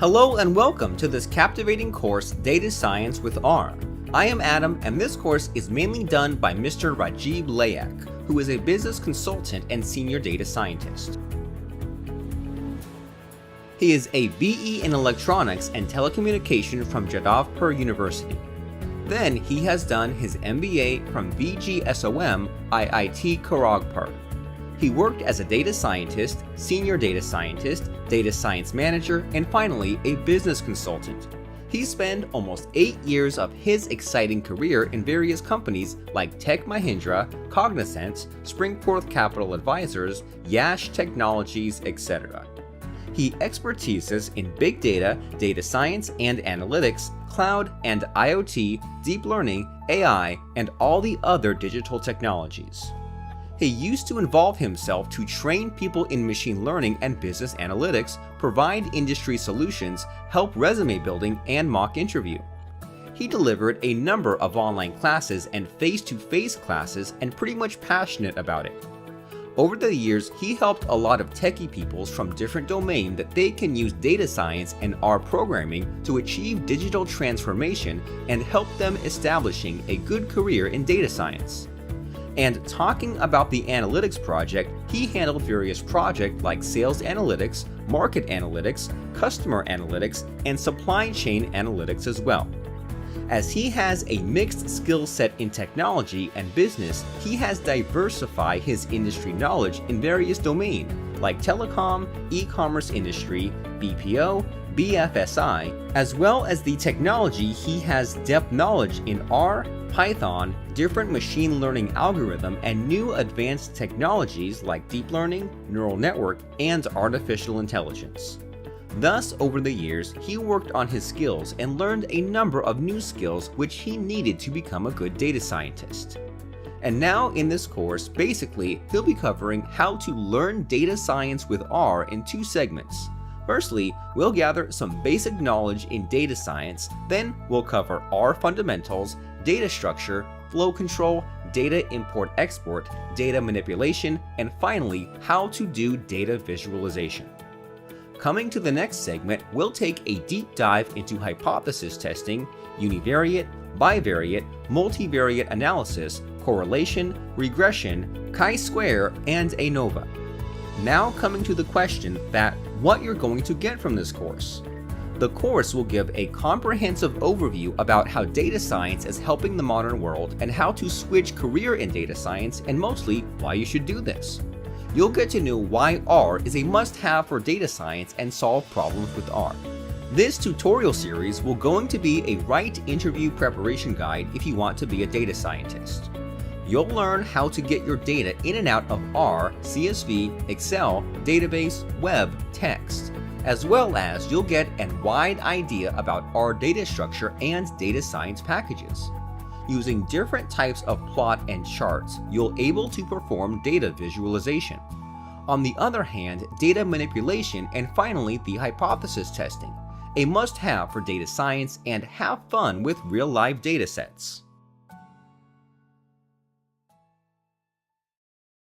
Hello and welcome to this captivating course, Data Science with R. I am Adam, and this course is mainly done by Mr. Rajiv Layak, who is a business consultant and senior data scientist. He is a BE in Electronics and Telecommunication from Jadavpur University. Then he has done his MBA from VGSOM IIT Kharagpur. He worked as a data scientist, senior data scientist, data science manager, and finally a business consultant. He spent almost 8 years of his exciting career in various companies like Tech Mahindra, Cognizant, Springforth Capital Advisors, Yash Technologies, etc. He expertises in big data, data science and analytics, cloud and IoT, deep learning, AI, and all the other digital technologies. He used to involve himself to train people in machine learning and business analytics, provide industry solutions, help resume building, and mock interview. He delivered a number of online classes and face-to-face classes and pretty much passionate about it. Over the years, he helped a lot of techie peoples from different domains that they can use data science and R programming to achieve digital transformation and help them establishing a good career in data science. And talking about the analytics project, he handled various projects like sales analytics, market analytics, customer analytics, and supply chain analytics as well. As he has a mixed skill set in technology and business, he has diversified his industry knowledge in various domains like telecom, e-commerce industry, BPO, BFSI, as well as the technology. He has depth knowledge in R, Python, different machine learning algorithm, and new advanced technologies like deep learning, neural network, and artificial intelligence. Thus, over the years, he worked on his skills and learned a number of new skills which he needed to become a good data scientist. And now in this course, basically, he'll be covering how to learn data science with R in 2 segments. Firstly, we'll gather some basic knowledge in data science, then we'll cover R fundamentals, data structure, flow control, data import-export, data manipulation, and finally, how to do data visualization. Coming to the next segment, we'll take a deep dive into hypothesis testing, univariate, bivariate, multivariate analysis, correlation, regression, chi-square, and ANOVA. Now coming to the question that what you're going to get from this course. The course will give a comprehensive overview about how data science is helping the modern world and how to switch career in data science, and mostly why you should do this. You'll get to know why R is a must-have for data science and solve problems with R. This tutorial series will going to be a right interview preparation guide if you want to be a data scientist. You'll learn how to get your data in and out of R, CSV, Excel, database, web, text, as well as you'll get a wide idea about R data structure and data science packages. Using different types of plot and charts, you'll able to perform data visualization. On the other hand, data manipulation, and finally the hypothesis testing, a must-have for data science, and have fun with real-life data sets.